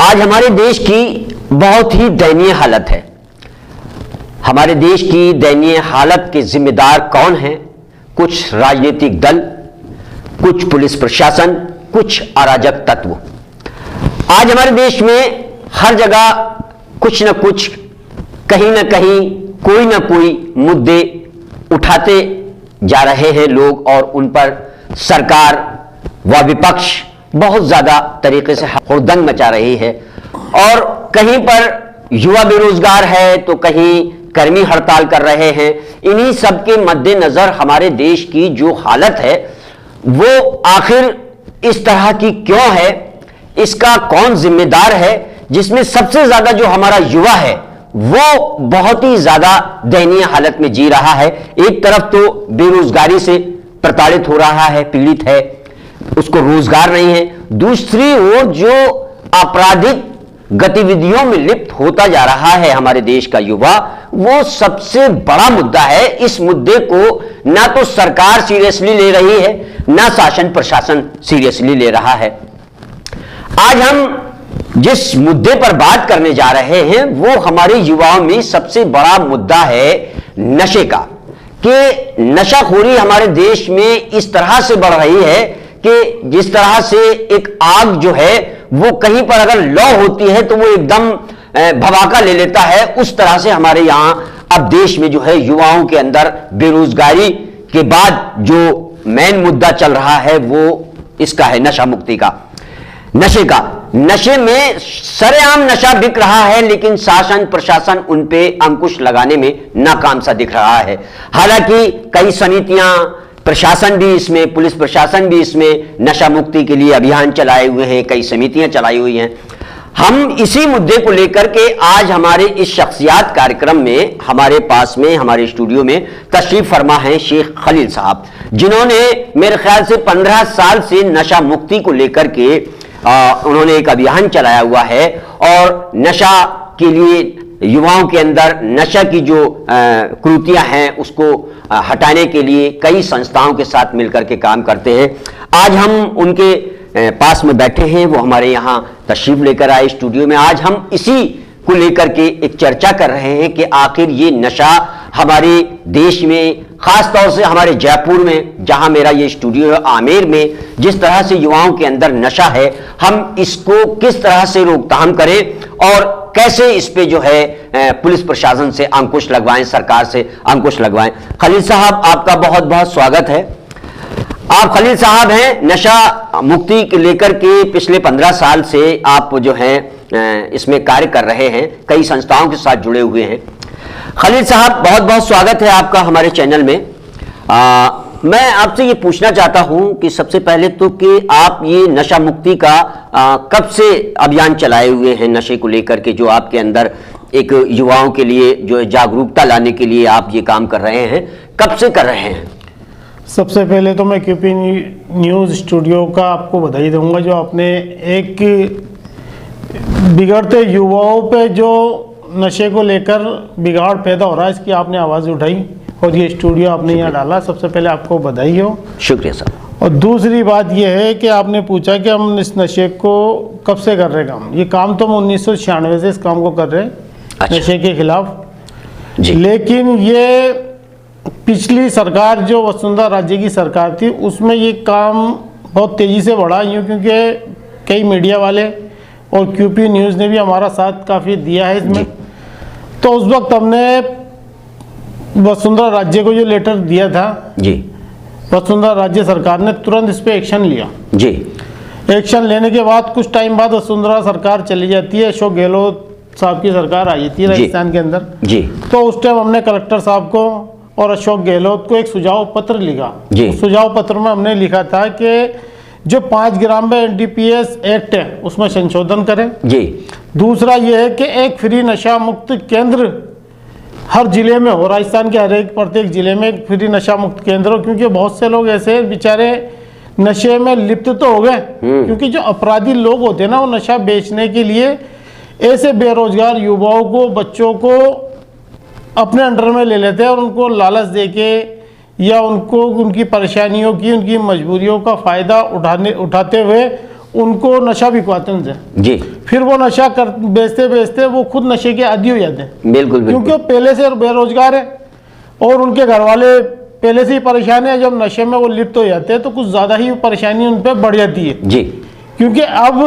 आज हमारे देश की बहुत ही दयनीय हालत है। हमारे देश की दयनीय हालत के जिम्मेदार कौन हैं? कुछ राजनीतिक दल, कुछ पुलिस प्रशासन, कुछ अराजक तत्व। आज हमारे देश में हर जगह कुछ न कुछ, कहीं न कहीं कोई ना कोई मुद्दे उठाते जा रहे हैं लोग, और उन पर सरकार व विपक्ष बहुत ज्यादा तरीके से हुड़दंग मचा रही है। और कहीं पर युवा बेरोजगार है तो कहीं कर्मी हड़ताल कर रहे हैं। इन्हीं सब के मद्देनजर हमारे देश की जो हालत है वो आखिर इस तरह की क्यों है, इसका कौन जिम्मेदार है, जिसमें सबसे ज्यादा जो हमारा युवा है वो बहुत ही ज्यादा दयनीय हालत में जी रहा है। एक तरफ तो बेरोजगारी से प्रताड़ित हो रहा है, पीड़ित है, उसको रोजगार नहीं है। दूसरी ओर जो आपराधिक गतिविधियों में लिप्त होता जा रहा है हमारे देश का युवा, वो सबसे बड़ा मुद्दा है। इस मुद्दे को ना तो सरकार सीरियसली ले रही है, ना शासन प्रशासन सीरियसली ले रहा है। आज हम जिस मुद्दे पर बात करने जा रहे हैं वो हमारे युवाओं में सबसे बड़ा मुद्दा है नशे का, कि नशाखोरी हमारे देश में इस तरह से बढ़ रही है कि जिस तरह से एक आग जो है वो कहीं पर अगर लौ होती है तो वो एकदम भड़ाका ले लेता है, उस तरह से हमारे यहां अब देश में जो है युवाओं के अंदर बेरोजगारी के बाद जो मेन मुद्दा चल रहा है वो इसका है नशा मुक्ति का, नशे का। नशे में सरेआम नशा बिक रहा है, लेकिन शासन प्रशासन उन पे अंकुश लगाने में नाकाम सा दिख रहा है। हालांकि कई समितियां, प्रशासन भी इसमें, पुलिस प्रशासन भी इसमें नशा मुक्ति के लिए अभियान चलाए हुए हैं, कई समितियां चलाई हुई हैं। हम इसी मुद्दे को लेकर के आज हमारे इस शख्सियात कार्यक्रम में हमारे पास में, हमारे स्टूडियो में तशरीफ फरमा है शेख खलील साहब, जिन्होंने मेरे ख्याल से 15 साल से नशा मुक्ति को लेकर के उन्होंने एक अभियान चलाया हुआ है, और नशा के लिए युवाओं के अंदर नशा की जो कुरीतियां हैं उसको हटाने के लिए कई संस्थाओं के साथ मिलकर के काम करते हैं। आज हम उनके पास में बैठे हैं, वो हमारे यहाँ तशरीफ लेकर आए स्टूडियो में। आज हम इसी को लेकर के एक चर्चा कर रहे हैं कि आखिर ये नशा हमारे देश में, खास तौर से हमारे जयपुर में जहां मेरा ये स्टूडियो है, आमेर में, जिस तरह से युवाओं के अंदर नशा है, हम इसको किस तरह से रोकथाम करें और कैसे इस पे जो है पुलिस प्रशासन से अंकुश लगवाएं, सरकार से अंकुश लगवाएं। खलील साहब, आपका बहुत बहुत स्वागत है। आप खलील साहब हैं, नशा मुक्ति को लेकर के पिछले 15 साल से आप जो है इसमें कार्य कर रहे हैं, कई संस्थाओं के साथ जुड़े हुए हैं। खलील साहब, बहुत बहुत स्वागत है आपका हमारे चैनल में। मैं आपसे ये पूछना चाहता हूं कि सबसे पहले तो कि आप ये नशा मुक्ति का कब से अभियान चलाए हुए हैं, नशे को लेकर के, जो आपके अंदर एक युवाओं के लिए जो जागरूकता लाने के लिए आप ये काम कर रहे हैं, कब से कर रहे हैं? सबसे पहले तो मैं क्यूपी न्यूज़ स्टूडियो का आपको बधाई दूंगा, जो आपने एक बिगड़ते युवाओं पे जो नशे को लेकर बिगाड़ पैदा हो रहा है इसकी आपने आवाज़ उठाई और ये स्टूडियो आपने यहाँ डाला। सबसे पहले आपको बधाई हो। शुक्रिया साहब। और दूसरी बात यह है कि आपने पूछा कि हम इस नशे को कब से कर रहे हैं काम। ये काम तो हम 1996 से इस काम को कर रहे हैं। अच्छा। नशे के खिलाफ जी। लेकिन ये पिछली सरकार जो वसुंधरा राज्य की सरकार थी उसमें ये काम बहुत तेज़ी से बढ़ा, यूँ क्योंकि कई मीडिया वाले और क्यूपी न्यूज़ ने भी हमारा साथ काफ़ी दिया है इसमें। तो उस वक्त हमने वसुंधरा राज्य को जो लेटर दिया था जी, वसुंधरा राज्य सरकार ने तुरंत इस पर एक्शन लिया जी। एक्शन लेने के बाद कुछ टाइम बाद वसुंधरा सरकार चली जाती है, अशोक गहलोत साहब की सरकार आई थी राजस्थान के अंदर जी। तो उस टाइम हमने कलेक्टर साहब को और अशोक गहलोत को एक सुझाव पत्र लिखा जी। सुझाव पत्र में हमने लिखा था कि जो 5 ग्राम में एनडीपीएस एक्ट है उसमें संशोधन करें जी। दूसरा ये है कि एक फ्री नशा मुक्त केंद्र हर जिले में हो, राजस्थान के हर एक प्रत्येक जिले में एक फ्री नशा मुक्त केंद्र हो, क्योंकि बहुत से लोग ऐसे बेचारे नशे में लिप्त तो हो गए, क्योंकि जो अपराधी लोग होते हैं ना वो नशा बेचने के लिए ऐसे बेरोजगार युवाओं को, बच्चों को अपने अंडर में ले लेते हैं और उनको लालच देके या उनको उनकी परेशानियों की, उनकी मजबूरियों का फ़ायदा उठाते हुए उनको नशा बिकवाते हैं उनसे जी। फिर वो नशा कर बेचते बेचते वो खुद नशे के आदी हो जाते हैं। बिल्कुल क्योंकि बिल्कुल। वो पहले से बेरोजगार है और उनके घर वाले पहले से ही परेशान है। जब नशे में वो लिप्त हो जाते हैं तो कुछ ज़्यादा ही परेशानी उन पर बढ़ जाती है जी। क्योंकि अब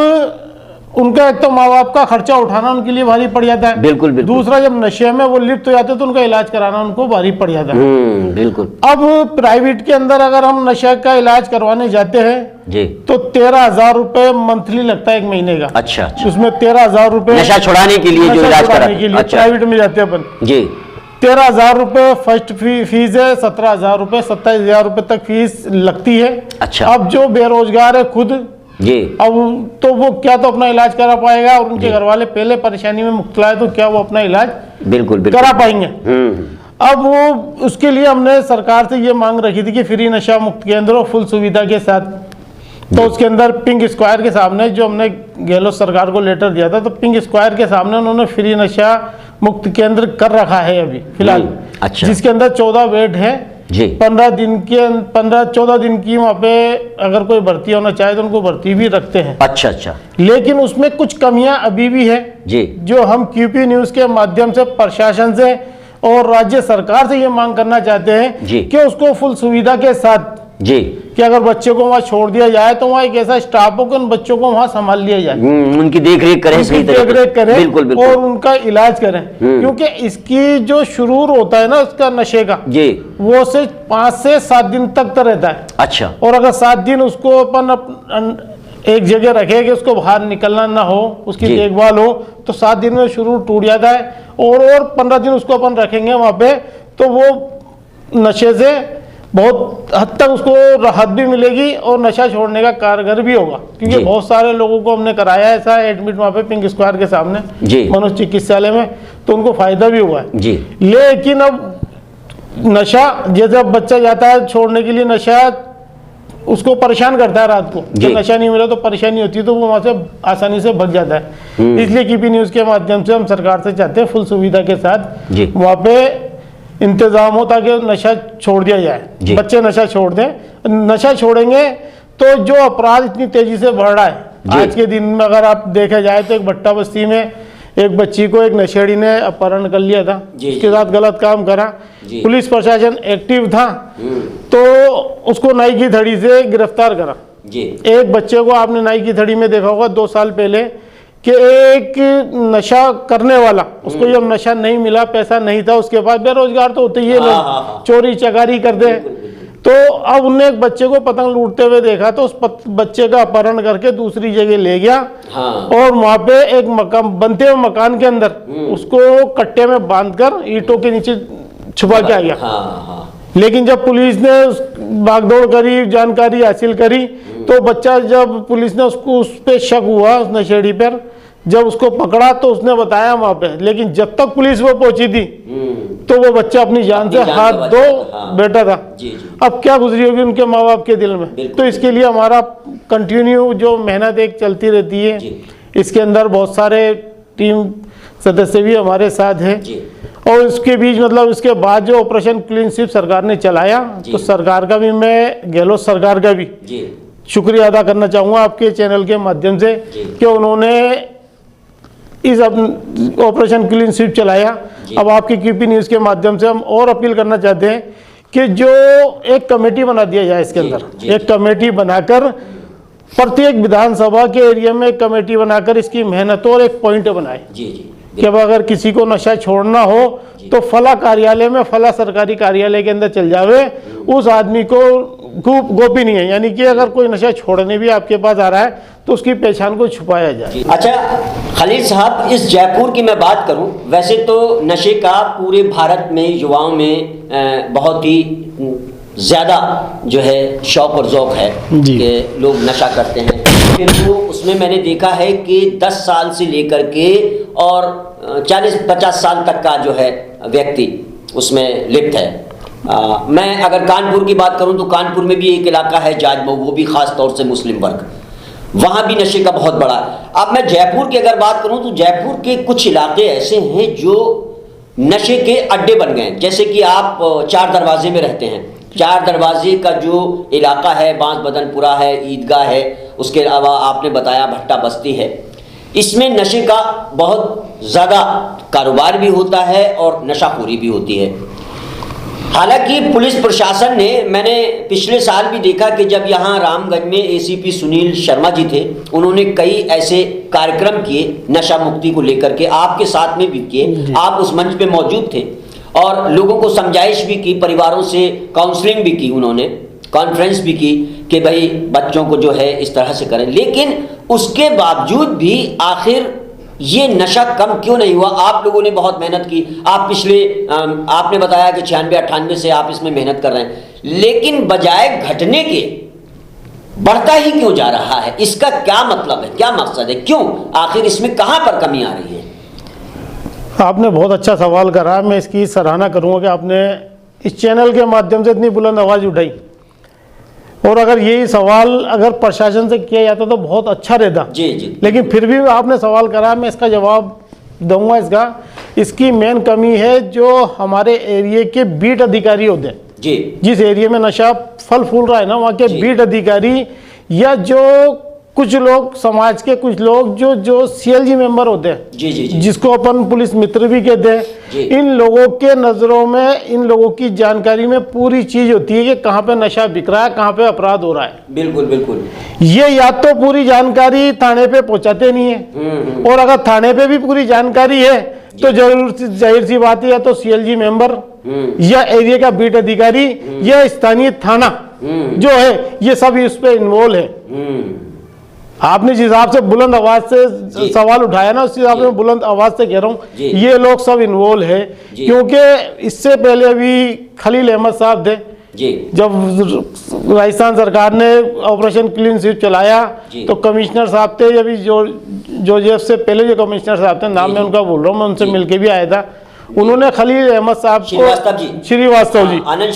उनका एक तो माँ बाप का खर्चा उठाना उनके लिए भारी पड़ जाता है। बिल्कुल बिल्कुल। दूसरा, जब नशे में वो लिप्त हो जाते हैं तो उनका इलाज कराना उनको भारी पड़ जाता है। बिल्कुल। अब प्राइवेट के अंदर अगर हम नशे का इलाज करवाने जाते हैं जी। तो 13,000 रुपए मंथली लगता है 1 महीने का। अच्छा अच्छा। उसमें 13,000 रुपए नशा छुड़ाने के लिए जो इलाज कराने के लिए अच्छा। प्राइवेट में जाते हैं अपन। जी। 13,000 रुपए फर्स्ट फीस है, 17,000 रुपए 27,000 रुपए तक फीस लगती है। अच्छा। अब जो बेरोजगार है खुद, जी। अब तो वो क्या तो अपना इलाज करा पाएगा और उनके घर वाले पहले परेशानी में मुब्तला है तो क्या वो अपना इलाज बिल्कुल बिल्कुल करा पाएंगे। हम्म। अब वो उसके लिए हमने सरकार से ये मांग रखी थी कि फ्री नशा मुक्त केंद्र और फुल सुविधा के साथ। तो उसके अंदर पिंक स्क्वायर के सामने जो हमने गहलोत सरकार को लेटर दिया था तो पिंक स्क्वायर के सामने उन्होंने फ्री नशा मुक्त केंद्र कर रखा है अभी फिलहाल। अच्छा। जिसके अंदर 14 बेड है जी। 14 दिन की वहाँ पे अगर कोई भर्ती होना चाहे तो उनको भर्ती भी रखते हैं। अच्छा अच्छा। लेकिन उसमें कुछ कमियां अभी भी है जी। जो हम क्यूपी न्यूज के माध्यम से प्रशासन से और राज्य सरकार से ये मांग करना चाहते हैं जी। कि उसको फुल सुविधा के साथ जी। कि अगर बच्चे को वहाँ छोड़ दिया जाए तो वहाँ एक ऐसा स्टाफ हो कि उन बच्चों को वहाँ संभाल लिया जाए, उनकी देख रेख करें, सही देख रेख करें बिल्कुल बिल्कुल। और उनका इलाज करें। क्योंकि इसकी जो शुरूर होता है ना उसका नशे का जी। वो से 5 से 7 दिन तक तो रहता है। अच्छा। और अगर 7 दिन उसको अपन एक जगह रखे कि उसको बाहर निकलना ना हो, उसकी जी। देखभाल हो, तो 7 दिन में शुरू टूट जाता है। और 15 दिन उसको अपन रखेंगे वहाँ पे तो वो नशे से बहुत हद तक उसको राहत भी मिलेगी और नशा छोड़ने का कारगर भी होगा। क्योंकि जी। बहुत सारे लोगों को हमने कराया ऐसा एडमिट वहाँ पे पिंक स्क्वायर के सामने जी। मनोज चिकित्सालय में, तो उनको फायदा भी हुआ है। जी। लेकिन अब नशा जैसे बच्चा जाता है छोड़ने के लिए, नशा उसको परेशान करता है रात को, जी। जब नशा नहीं मिला तो परेशानी होती है तो वो वहां से आसानी से भग जाता है। इसलिए कीपी न्यूज के माध्यम से हम सरकार से चाहते हैं फुल सुविधा के साथ जी। वहां पे इंतजाम हो ताकि नशा छोड़ दिया जाए, बच्चे नशा छोड़ दें। नशा छोड़ेंगे तो जो अपराध इतनी तेजी से बढ़ रहा है आज के दिन में, अगर आप देखा जाए तो एक भट्टा बस्ती में एक बच्ची को एक नशेड़ी ने अपहरण कर लिया था, उसके साथ गलत काम करा, पुलिस प्रशासन एक्टिव था तो उसको नाई की धड़ी से गिरफ्तार करा। एक बच्चे को आपने नाई की धड़ी में देखा होगा 2 साल पहले कि एक नशा करने वाला, उसको जब नशा नहीं मिला, पैसा नहीं था उसके पास, बेरोजगार तो होते ही है लोग, चोरी चकारी करते हैं, तो अब उनने एक बच्चे को पतंग लूटते हुए देखा तो उस बच्चे का अपहरण करके दूसरी जगह ले गया। और वहां पे एक मकान बनते हुए मकान के अंदर उसको कट्टे में बांधकर ईंटों के नीचे छुपा के आ गया। लेकिन जब पुलिस ने भागदौड़ करी, जानकारी हासिल करी, तो बच्चा जब पुलिस ने उसको उस पे शक हुआ, उस नशेड़ी पर, जब उसको पकड़ा तो उसने बताया वहां पे। लेकिन जब तक पुलिस वो पहुंची थी तो वो बच्चा अपनी जान से हाथ धो बैठा था। अब क्या गुजरी होगी उनके माँ बाप के दिल में। तो इसके लिए हमारा कंटिन्यू जो मेहनत एक चलती रहती है, इसके अंदर बहुत सारे टीम सदस्य भी हमारे साथ हैं। और इसके बीच मतलब इसके बाद जो ऑपरेशन क्लीन स्वीप सरकार ने चलाया, तो सरकार का भी, मैं गहलोत सरकार का भी शुक्रिया अदा करना चाहूँगा आपके चैनल के माध्यम से कि उन्होंने इस ऑपरेशन क्लीन स्वीप चलाया। अब आपकी क्यूपी न्यूज़ के माध्यम से हम और अपील करना चाहते हैं कि जो एक कमेटी बना दिया जाए, इसके अंदर एक कमेटी बनाकर प्रत्येक विधानसभा के एरिया में एक कमेटी बनाकर इसकी मेहनत और एक पॉइंट बनाए कि अब अगर किसी को नशा छोड़ना हो तो फला कार्यालय में, फला सरकारी कार्यालय के अंदर चल जावे, उस आदमी को गोपनीय है, यानी कि अगर कोई नशा छोड़ने भी आपके पास आ रहा है तो उसकी पहचान को छुपाया जाए। अच्छा खलील साहब, इस जयपुर की मैं बात करूं, वैसे तो नशे का पूरे भारत में युवाओं में बहुत ही ज़्यादा जो है शौक और ज़ौक है कि लोग नशा करते हैं। फिर तो उसमें मैंने देखा है कि 10 साल से लेकर के और 40-50 साल तक का जो है व्यक्ति उसमें लिप्त है। मैं अगर कानपुर की बात करूं तो कानपुर में भी एक इलाका है जाजमऊ, वो भी ख़ास तौर से मुस्लिम वर्ग, वहाँ भी नशे का बहुत बड़ा। अब मैं जयपुर की अगर बात करूं तो जयपुर के कुछ इलाके ऐसे हैं जो नशे के अड्डे बन गए हैं। जैसे कि आप 4 दरवाजे में रहते हैं, 4 दरवाजे का जो इलाका है, बांस बदनपुरा है, ईदगाह है, उसके अलावा आपने बताया भट्टा बस्ती है, इसमें नशे का बहुत ज़्यादा कारोबार भी होता है और नशाखोरी भी होती है। हालांकि पुलिस प्रशासन ने, मैंने पिछले साल भी देखा कि जब यहाँ रामगंज में एसीपी सुनील शर्मा जी थे, उन्होंने कई ऐसे कार्यक्रम किए नशा मुक्ति को लेकर के, आपके साथ में भी किए, आप उस मंच पे मौजूद थे और लोगों को समझाइश भी की, परिवारों से काउंसलिंग भी की, उन्होंने कॉन्फ्रेंस भी की कि भाई बच्चों को जो है इस तरह से करें। लेकिन उसके बावजूद भी आखिर ये नशा कम क्यों नहीं हुआ? आप लोगों ने बहुत मेहनत की, आप पिछले आपने बताया कि 96-98 से आप इसमें मेहनत कर रहे हैं, लेकिन बजाय घटने के बढ़ता ही क्यों जा रहा है? इसका क्या मतलब है, क्या मकसद है, क्यों आखिर इसमें कहां पर कमी आ रही है? आपने बहुत अच्छा सवाल करा, मैं इसकी सराहना करूंगा कि आपने इस चैनल के माध्यम से इतनी बुलंद आवाज़ उठाई, और अगर यही सवाल अगर प्रशासन से किया जाता तो बहुत अच्छा रहता। जी जी। लेकिन फिर भी आपने सवाल करा, मैं इसका जवाब दूंगा। इसकी मेन कमी है जो हमारे एरिया के बीट अधिकारी होते हैं जी, जिस एरिया में नशा फल फूल रहा है ना, वहाँ के बीट अधिकारी या जो कुछ लोग समाज के कुछ लोग जो सीएलजी मेंबर होते हैं, जी जी जी, जिसको अपन पुलिस मित्र भी कहते हैं, इन लोगों के नज़रों में, इन लोगों की जानकारी में पूरी चीज़ होती है कि कहाँ पे नशा बिक रहा है, कहाँ पे अपराध हो रहा है। बिल्कुल बिल्कुल। ये या तो पूरी जानकारी थाने पे पहुंचाते नहीं है, और अगर थाने पे भी पूरी जानकारी है तो जाहिर सी बात है, या तो सीएलजी मेंबर या एरिया का बीट अधिकारी या स्थानीय थाना जो है, ये सब इस पे इन्वॉल्व है। आपने जिस हिसाब से बुलंद आवाज से सवाल उठाया ना, उस हिसाब से बुलंद आवाज से कह रहा हूँ, ये लोग सब इन्वॉल्व है। क्योंकि इससे पहले अभी खलील अहमद साहब थे, जब राजस्थान सरकार ने ऑपरेशन क्लीन स्वीप चलाया तो कमिश्नर साहब थे, अभी जोसेफ से पहले जो कमिश्नर साहब थे, नाम मैं उनका बोल रहा हूँ, मैं उनसे मिलके भी आया था, उन्होंने खलील अहमद साहब को, श्रीवास्तव जी, आनंद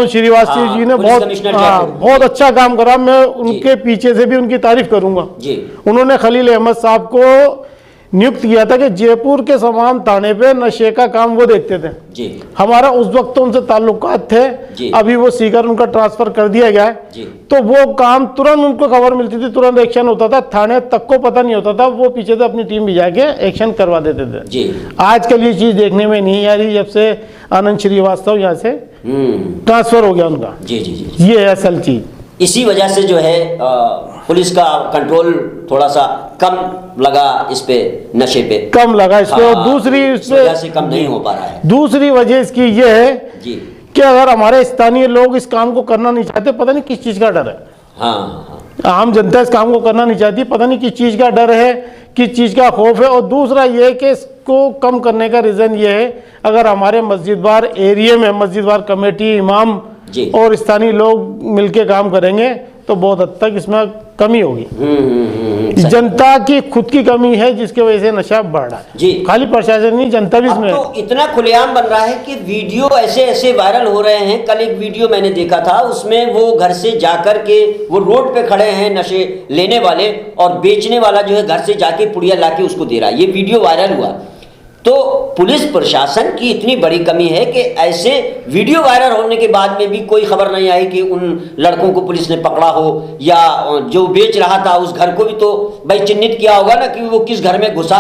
श्रीवास्तव जी ने बहुत अच्छा काम करा। मैं उनके पीछे से भी उनकी तारीफ करूंगा। उन्होंने खलील अहमद साहब को नियुक्त किया था कि जयपुर के समान थाने पे नशे का काम वो देखते थे जी। हमारा उस वक्त उनसे ताल्लुकात थे जी। अभी वो सीकर उनका ट्रांसफर कर दिया गया है, तो वो काम तुरंत उनको खबर मिलती थी, तुरंत एक्शन होता था, थाने तक को पता नहीं होता था, वो पीछे से अपनी टीम भिजा के एक्शन करवा देते थे जी। आजकल ये चीज देखने में नहीं आ रही, जब से आनंद श्रीवास्तव यहाँ से ट्रांसफर हो गया उनका जी जी जी, ये है असल चीज। इसी वजह से जो है पुलिस का कंट्रोल थोड़ा सा कम लगा, इस पे नशे पे कम लगा इस पे, और दूसरी इस वजह से कम नहीं हो पा रहा है। दूसरी वजह इसकी ये है जी कि अगर हमारे स्थानीय लोग इस काम को करना नहीं चाहते, पता नहीं किस चीज का डर है। हाँ, आम जनता इस काम को करना नहीं चाहती, पता नहीं किस चीज का डर है, किस चीज का खौफ है। और दूसरा ये कि इसको कम करने का रीजन ये है, अगर हमारे मस्जिदवार एरिया में मस्जिदवार कमेटी, इमाम और स्थानीय लोग मिलके काम करेंगे तो बहुत हद तक इसमें कमी होगी। जनता की खुद की कमी है जिसकी वजह से नशा बढ़ रहा है जी, खाली प्रशासन नहीं, जनता भी इसमें तो इतना खुलेआम बन रहा है कि वीडियो ऐसे ऐसे वायरल हो रहे हैं। कल एक वीडियो मैंने देखा था, उसमें वो घर से जाकर के वो रोड पे खड़े हैं नशे लेने वाले, और बेचने वाला जो है घर से जाके पुड़िया लाके उसको दे रहा है। ये वीडियो वायरल हुआ। तो पुलिस प्रशासन की इतनी बड़ी कमी है कि ऐसे वीडियो वायरल होने के बाद में भी कोई खबर नहीं आई कि उन लड़कों को पुलिस ने पकड़ा हो, या जो बेच रहा था उस घर को भी तो भाई चिन्हित किया होगा ना कि वो किस घर में घुसा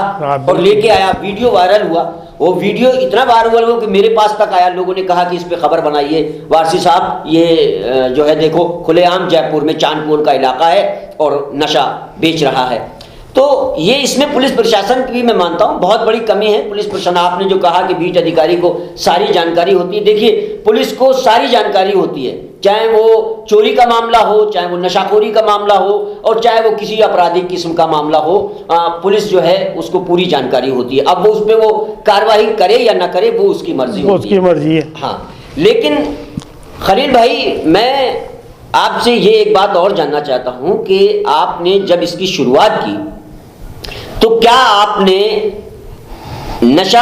और लेके आया। वीडियो वायरल हुआ, वो वीडियो इतना वायरल हुआ कि मेरे पास तक आया, लोगों ने कहा कि इस पे खबर बनाइए। वारसी साहब, ये जो है देखो खुलेआम जयपुर में चांदपुर का इलाका है और नशा बेच रहा है। तो ये इसमें पुलिस प्रशासन की भी मैं मानता हूँ बहुत बड़ी कमी है। पुलिस प्रशासन, आपने जो कहा कि बीट अधिकारी को सारी जानकारी होती है, देखिए पुलिस को सारी जानकारी होती है, चाहे वो चोरी का मामला हो, चाहे वो नशाखोरी का मामला हो, और चाहे वो किसी आपराधिक किस्म का मामला हो, पुलिस जो है उसको पूरी जानकारी होती है। अब वो उस पर वो कार्रवाई करे या ना करे वो उसकी मर्जी होती है, उसकी मर्जी है। हाँ, लेकिन खलील भाई, मैं आपसे ये एक बात और जानना चाहता हूँ कि आपने जब इसकी शुरुआत की तो क्या आपने नशा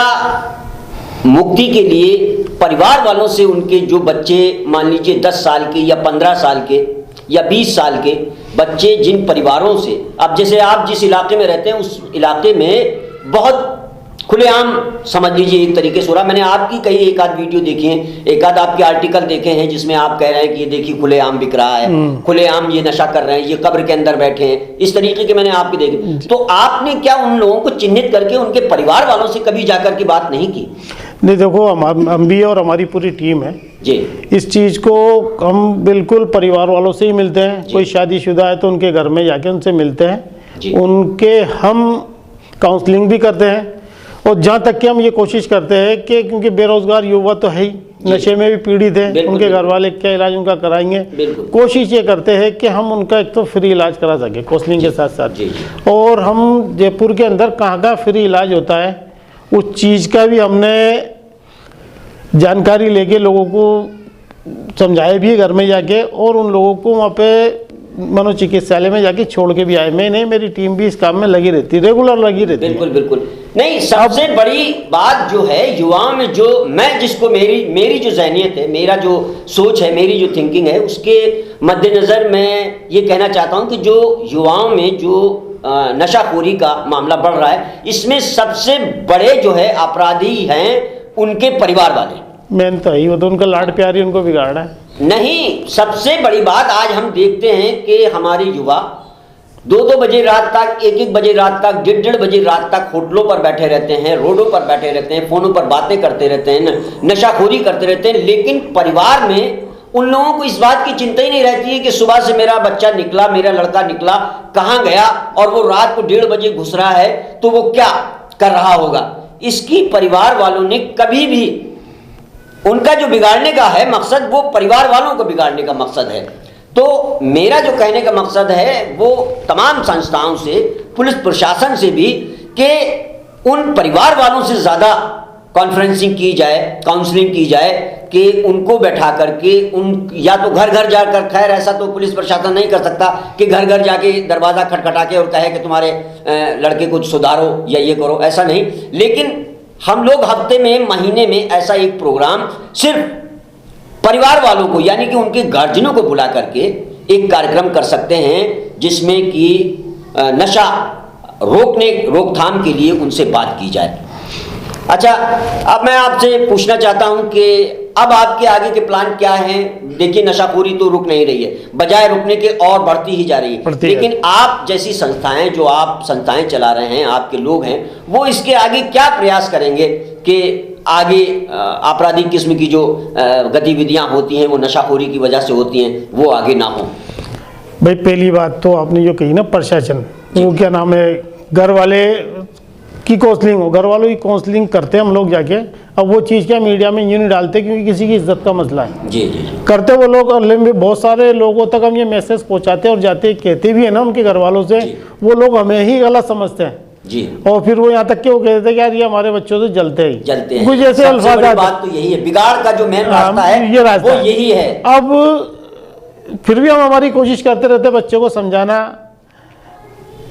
मुक्ति के लिए परिवार वालों से, उनके जो बच्चे मान लीजिए 10 साल के या 15 साल के या 20 साल के बच्चे, जिन परिवारों से, अब जैसे आप जिस इलाके में रहते हैं उस इलाके में बहुत खुलेआम समझ लीजिए एक तरीके से हो रहा। मैंने आपकी कई एक आध वीडियो देखी है, एक आध आपके आर्टिकल देखे हैं जिसमें आप कह रहे हैं कि ये देखिए खुलेआम बिक रहा है, खुलेआम ये नशा कर रहे हैं, ये कब्र के अंदर बैठे हैं, इस तरीके के मैंने आपके देखे। तो आपने क्या उन लोगों को चिन्हित करके उनके परिवार वालों से कभी जाकर के बात नहीं की? नहीं, देखो हम भी और हमारी पूरी टीम है जी, इस चीज़ को हम बिल्कुल परिवार वालों से ही मिलते हैं। कोई शादीशुदा है तो उनके घर में जाके उनसे मिलते हैं, उनके हम काउंसलिंग भी करते हैं। और जहाँ तक कि हम ये कोशिश करते हैं कि क्योंकि बेरोजगार युवा तो है ही, नशे में भी पीड़ित हैं, उनके घर वाले क्या इलाज उनका कराएंगे, कोशिश ये करते हैं कि हम उनका एक तो फ्री इलाज करा सके काउंसलिंग के साथ साथ। और हम जयपुर के अंदर कहाँ कहाँ फ्री इलाज होता है उस चीज़ का भी हमने जानकारी लेके लोगों को समझाया भी घर में जाके, और उन लोगों को वहाँ पे मनोचिकित्सालय में जाके छोड़ के भी आए। मैं नहीं, मेरी टीम भी इस काम में लगी रहती, रेगुलर लगी रहती। बिल्कुल बिल्कुल। नहीं, सबसे बड़ी बात जो है युवाओं में, जो मैं जिसको मेरी जो ज़हनियत है, मेरा जो सोच है, मेरी जो थिंकिंग है, उसके मद्देनज़र मैं ये कहना चाहता हूँ कि जो युवाओं में जो नशाखोरी का मामला बढ़ रहा है, इसमें सबसे बड़े जो है अपराधी हैं उनके परिवार वाले। मेन तो ही वो तो उनका लाड प्यार ही उनको बिगाड़ा है। नहीं, सबसे बड़ी बात आज हम देखते हैं कि हमारे युवा 2-2 बजे रात तक, 1-1 बजे रात तक, 1:30 बजे रात तक होटलों पर बैठे रहते हैं, रोडों पर बैठे रहते हैं, फोनों पर बातें करते रहते हैं, नशाखोरी करते रहते हैं। लेकिन परिवार में उन लोगों को इस बात की चिंता ही नहीं रहती है कि सुबह से मेरा बच्चा निकला, मेरा लड़का निकला, कहाँ गया, और वो रात को 1:30 बजे घुस रहा है तो वो क्या कर रहा होगा। इसकी परिवार वालों ने कभी भी, उनका जो बिगाड़ने का है मकसद, वो परिवार वालों को बिगाड़ने का मकसद है। तो मेरा जो कहने का मकसद है वो तमाम संस्थाओं से, पुलिस प्रशासन से भी, कि उन परिवार वालों से ज़्यादा कॉन्फ्रेंसिंग की जाए, काउंसलिंग की जाए, कि उनको बैठा करके उन, या तो घर घर जाकर, खैर ऐसा तो पुलिस प्रशासन नहीं कर सकता कि घर घर जाके दरवाज़ा खटखटा के और कहे कि तुम्हारे लड़के को सुधारो या ये करो, ऐसा नहीं। लेकिन हम लोग हफ्ते में, महीने में ऐसा एक प्रोग्राम सिर्फ परिवार वालों को, यानी कि उनके गार्जियनों को बुला करके एक कार्यक्रम कर सकते हैं जिसमें कि नशा रोकथाम के लिए उनसे बात की जाए। अच्छा, अब मैं आपसे पूछना चाहता हूं कि अब आपके आगे के प्लान क्या हैं? देखिए, नशाखोरी तो रुक नहीं रही है, बजाय रुकने के और बढ़ती ही जा रही है। लेकिन आप जैसी संस्थाएं, जो आप संस्थाएं चला रहे हैं, आपके लोग हैं, वो इसके आगे क्या प्रयास करेंगे कि आगे आपराधिक किस्म की जो गतिविधियां होती हैं वो नशाखोरी की वजह से होती हैं, वो आगे ना हो? भाई, पहली बात तो आपने जो कही ना, प्रशासन, वो क्या नाम है, घर वाले की काउंसलिंग हो, घर वालों की काउंसलिंग करते हैं हम लोग जाके। अब वो चीज़ क्या मीडिया में यूँ नहीं डालते क्योंकि किसी की इज्जत का मसला है। जी जी, करते वो लोग, और बहुत सारे लोगों तक हम ये मैसेज पहुंचाते हैं और जाते कहते भी है ना उनके घर वालों से, वो लोग हमें ही गलत समझते हैं जी। और फिर वो यहाँ तक कि वो कहते हैं कि यार ये हमारे बच्चों से जलते हैं। कुछ ऐसे अल्फाज, बात तो यही है, बिगाड़ का जो मेन रास्ता है ये रास्ता वो यही है। अब फिर भी हम हमारी कोशिश करते रहते हैं बच्चों को समझाना,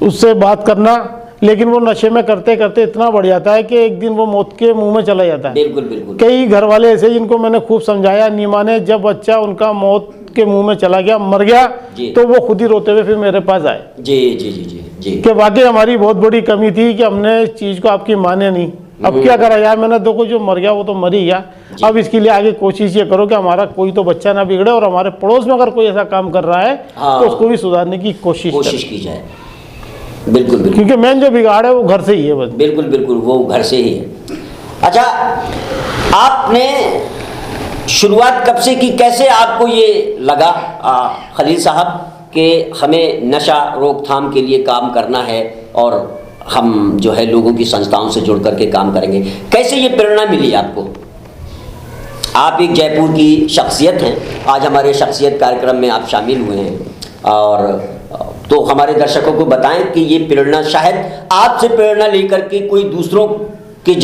उससे बात करना, लेकिन वो नशे में करते करते इतना बढ़ जाता है कि एक दिन वो मौत के मुंह में चला जाता है। बिल्कुल बिल्कुल। कई घर वाले ऐसे जिनको मैंने खूब समझाया, नहीं माने। जब बच्चा उनका मौत के मुंह में चला गया, मर गया, तो वो खुद ही रोते हुए फिर मेरे पास आए। जी जी जी जी जी, कि वाकई हमारी बहुत बड़ी कमी थी कि हमने इस चीज़ को आपकी माने नहीं। अब क्या करा यार, मैंने देखो जो मर गया वो तो मर ही गया। अब इसके लिए आगे कोशिश ये करो कि हमारा कोई तो बच्चा ना बिगड़े, और हमारे पड़ोस में अगर कोई ऐसा काम कर रहा है तो उसको भी सुधारने की कोशिश की जाए। बिल्कुल बिल्कुल, क्योंकि मेन जो बिगाड़ है वो घर से ही है बस। बिल्कुल बिल्कुल, वो घर से ही है। अच्छा, आपने शुरुआत कब से की, कैसे आपको ये लगा खलील साहब कि हमें नशा रोकथाम के लिए काम करना है और हम जो है लोगों की संस्थाओं से जुड़ करके काम करेंगे? कैसे ये प्रेरणा मिली आपको? आप एक जयपुर की शख्सियत हैं, आज हमारे शख्सियत कार्यक्रम में आप शामिल हुए हैं, और तो हमारे दर्शकों को बताएं कि ये प्रेरणा, शायद आपसे प्रेरणा लेकर के कोई दूसरों के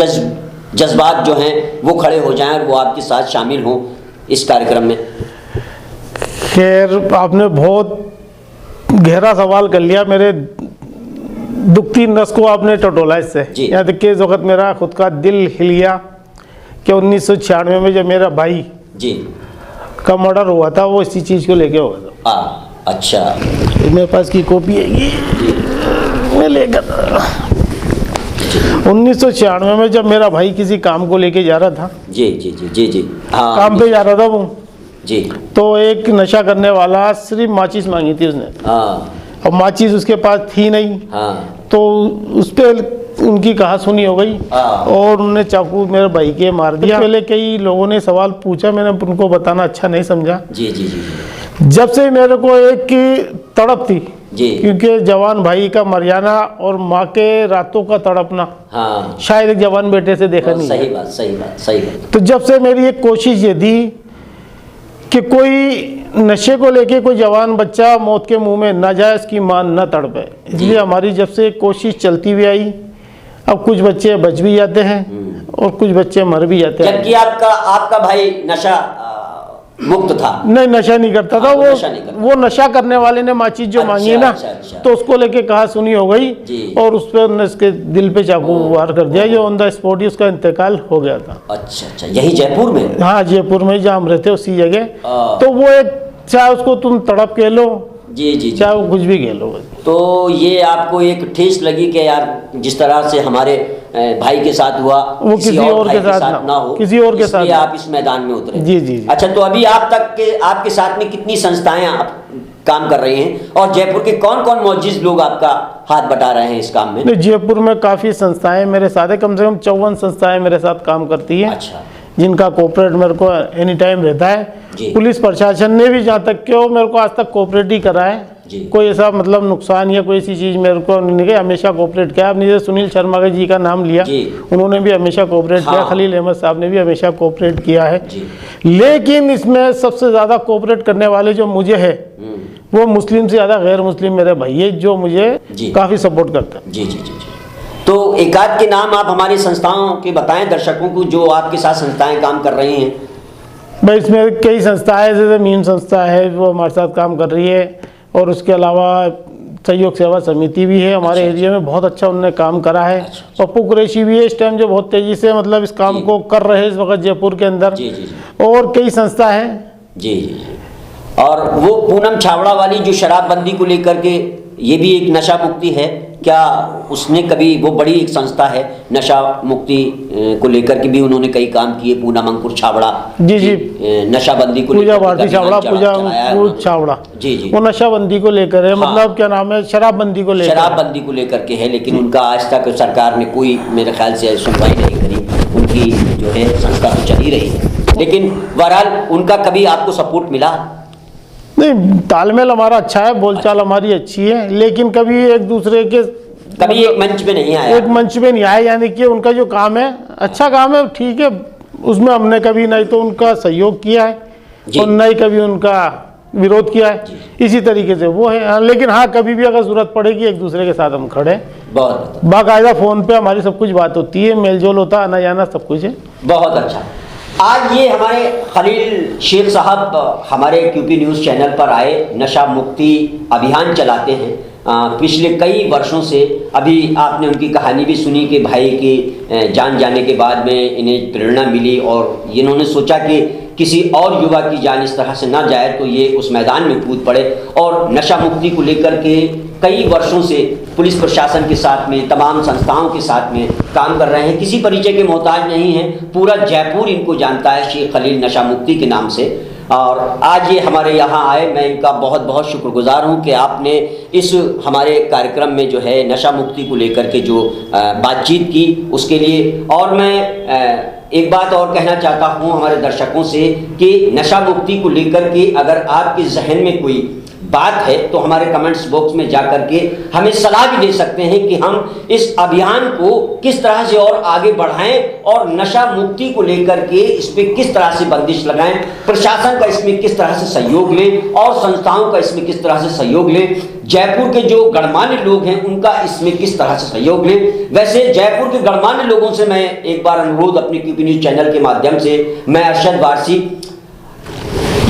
जज्बात जो हैं वो खड़े हो जाएं और वो आपके साथ शामिल हों इस कार्यक्रम में। खैर, आपने बहुत गहरा सवाल कर लिया, मेरे दुखती नस को आपने टटोला इससे। यहाँ तक कि इस वक्त मेरा खुद का दिल हिल गया कि 1996 में जब मेरा भाई जी का मर्डर हुआ था, वो इसी चीज़ को लेके हुआ था। अच्छा, मेरे पास की कॉपी है, मैं लेकर। 1996 में जब मेरा भाई किसी काम को लेके जा रहा था, जी जी जी जी जी, हाँ काम पे जा रहा था वो, जी, तो एक नशा करने वाला सिर्फ माचिस मांगी थी उसने। हाँ अब माचिस उसके पास थी नहीं, हाँ तो उस पर उनकी कहा सुनी हो गई हाँ। और उन्होंने चाकू मेरे भाई के मार दिया। पहले कई लोगों ने सवाल पूछा, मैंने उनको बताना अच्छा नहीं समझा। जी जी जी जी जब से मेरे को एक की तड़प थी, जी, क्योंकि जवान भाई का मर जाना और माँ के रातों का तड़पना हाँ शायद एक जवान बेटे से देखा नहीं। सही बात, सही बात, सही बात। तो जब से मेरी एक कोशिश ये थी कि कोई नशे को लेके कोई जवान बच्चा मौत के मुंह में न जाए, उसकी मां न तड़पे, इसलिए हमारी जब से कोशिश चलती हुई आई। अब कुछ बच्चे बच भी जाते हैं और कुछ बच्चे मर भी जाते हैं। जबकि आपका भाई नशा मुक्त था। नहीं, नशा नहीं करता था। नशा नहीं करता। वो नशा करने वाले ने माचिस जो मांगी ना, अच्छा। तो उसको लेके कहा सुनी हो गई जी। और उस पर उन्होंने उसके दिल पे चाकू वार कर दिया, जो ऑन द स्पॉट ही उसका इंतकाल हो गया था। अच्छा अच्छा, यही जयपुर में? हाँ, जयपुर में जहाँ हम रहते उसी जगह। तो वो एक, चाहे उसको तुम तड़प कह लो, जी जी, चाहे वो कुछ भी कह लो। तो ये आपको एक ठेस लगी कि यार जिस तरह से हमारे भाई के साथ हुआ वो किसी और के साथ ना हो, किसी और के साथ इसलिए आप इस मैदान में उतरे। जी जी जी। अच्छा, तो अभी आपके साथ में कितनी संस्थाएं आप काम कर रही हैं और जयपुर के कौन कौन मौजूद लोग आपका हाथ बटा रहे हैं इस काम में? जयपुर में काफ़ी संस्थाएं मेरे साथ है, कम से कम 54 संस्थाएं मेरे साथ काम करती है। अच्छा, जिनका कोऑपरेट मेरे को एनी टाइम रहता है। पुलिस प्रशासन ने भी जहाँ तक कि वो मेरे को आज तक कोऑपरेट ही करा है। कोई ऐसा मतलब नुकसान या कोई ऐसी चीज़ मेरे को नहीं किया, हमेशा कोऑपरेट किया। आपने जैसे सुनील शर्मा जी का नाम लिया, उन्होंने भी हमेशा कोऑपरेट किया। खलील अहमद साहब ने भी हमेशा कोऑपरेट किया है। लेकिन इसमें सबसे ज़्यादा कोऑपरेट करने वाले जो मुझे है, वो मुस्लिम से ज़्यादा गैर मुस्लिम मेरे भाई है, जो मुझे काफ़ी सपोर्ट करता है। जी जी जी। तो एक आध के नाम आप हमारी संस्थाओं के बताएं दर्शकों को, जो आपके साथ संस्थाएं काम कर रही हैं। भाई इसमें कई संस्थाएं, जैसे मीम संस्था है वो हमारे साथ काम कर रही है, और उसके अलावा सहयोग सेवा समिति भी है हमारे एरिया में, बहुत अच्छा उन्होंने काम करा है। पप्पू कुरैशी भी है इस टाइम, जो बहुत तेजी से मतलब इस काम को कर रहे हैं इस वक्त जयपुर के अंदर। और कई संस्था है। जी जी। और वो पूनम छावड़ा वाली जो शराबबंदी को लेकर के, ये भी एक नशा मुक्ति है क्या? उसने कभी, वो बड़ी एक संस्था है नशा मुक्ति को लेकर के भी उन्होंने कई काम किए। पूनम अंकुर छावड़ा जी जी, नशाबंदी को पूजा भारती छावड़ा, पूजा अंकुर छावड़ा जी जी, वो नशाबंदी को लेकर है। मतलब क्या नाम है, शराबबंदी को लेकर के है। लेकिन उनका आज तक सरकार ने कोई मेरे ख्याल से सुनवाई नहीं करी। उनकी जो है संस्था तो चल ही रही है, लेकिन बहरहाल उनका कभी आपको सपोर्ट मिला? नहीं, तालमेल हमारा अच्छा है, बोलचाल हमारी अच्छी है, लेकिन कभी एक दूसरे के कभी एक मंच पे नहीं आया। एक मंच पे नहीं आया, यानी कि उनका जो काम है अच्छा काम है, ठीक है, उसमें हमने कभी नहीं तो उनका सहयोग किया है और नहीं कभी उनका विरोध किया है। इसी तरीके से वो है। लेकिन हाँ, कभी भी अगर जरूरत पड़ेगी एक दूसरे के साथ हम खड़े हैं। बहुत बाकायदा फोन पे हमारी सब कुछ बात होती है, मेल जोल होता है, आना जाना सब कुछ है। बहुत अच्छा। आज ये हमारे खलील शेख साहब हमारे क्यूपी न्यूज़ चैनल पर आए, नशा मुक्ति अभियान चलाते हैं पिछले कई वर्षों से। अभी आपने उनकी कहानी भी सुनी कि भाई की जान जाने के बाद में इन्हें प्रेरणा मिली और इन्होंने सोचा कि किसी और युवा की जान इस तरह से ना जाए, तो ये उस मैदान में कूद पड़े और नशा मुक्ति को लेकर के कई वर्षों से पुलिस प्रशासन के साथ में, तमाम संस्थाओं के साथ में काम कर रहे हैं। किसी परिचय के मोहताज नहीं हैं, पूरा जयपुर इनको जानता है शेख खलील नशा मुक्ति के नाम से। और आज ये हमारे यहाँ आए, मैं इनका बहुत बहुत शुक्रगुजार हूँ कि आपने इस हमारे कार्यक्रम में जो है नशा मुक्ति को लेकर के जो बातचीत की उसके लिए। और मैं एक बात और कहना चाहता हूँ हमारे दर्शकों से कि नशा मुक्ति को लेकर के अगर आपके जहन में कोई बात है तो हमारे कमेंट्स बॉक्स में जा करके हमें सलाह भी दे सकते हैं कि हम इस अभियान को किस तरह से और आगे बढ़ाएं और नशा मुक्ति को लेकर के इस पे किस तरह से बंदिश लगाएं, प्रशासन का इसमें किस तरह से सहयोग लें और संस्थाओं का इसमें किस तरह से सहयोग लें, जयपुर के जो गणमान्य लोग हैं उनका इसमें किस तरह से सहयोग लें। वैसे जयपुर के गणमान्य लोगों से मैं एक बार अनुरोध अपने क्यूपी न्यूज़ चैनल के माध्यम से, मैं अरशद वारसी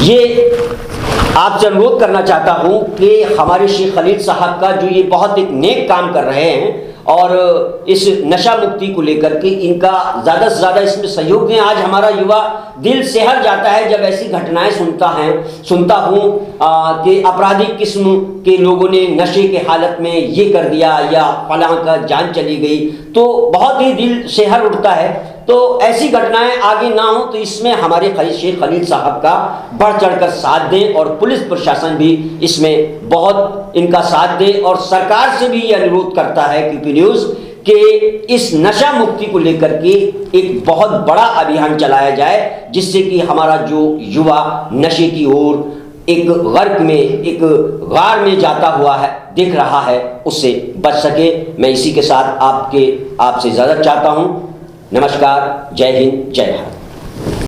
ये आपसे अनुरोध करना चाहता हूं कि हमारे शेख खलील साहब का जो ये बहुत एक नेक काम कर रहे हैं और इस नशा मुक्ति को लेकर के इनका ज़्यादा से ज़्यादा इसमें सहयोग दें। आज हमारा युवा दिल सिहर जाता है जब ऐसी घटनाएं सुनता हूँ कि आपराधिक किस्म के लोगों ने नशे के हालत में ये कर दिया या फलां का जान चली गई, तो बहुत ही दिल सिहर उठता है। तो ऐसी घटनाएं आगे ना हो, तो इसमें हमारे शेख खलील साहब का बढ़ चढ़कर साथ दें और पुलिस प्रशासन भी इसमें बहुत इनका साथ दे। और सरकार से भी ये अनुरोध करता है क्यूपी न्यूज़ कि इस नशा मुक्ति को लेकर के एक बहुत बड़ा अभियान चलाया जाए, जिससे कि हमारा जो युवा नशे की ओर एक गर्क में, एक गार में जाता हुआ है दिख रहा है, उससे बच सके। मैं इसी के साथ आपसे इजाज़त चाहता हूँ। नमस्कार, जय हिंद, जय भारत।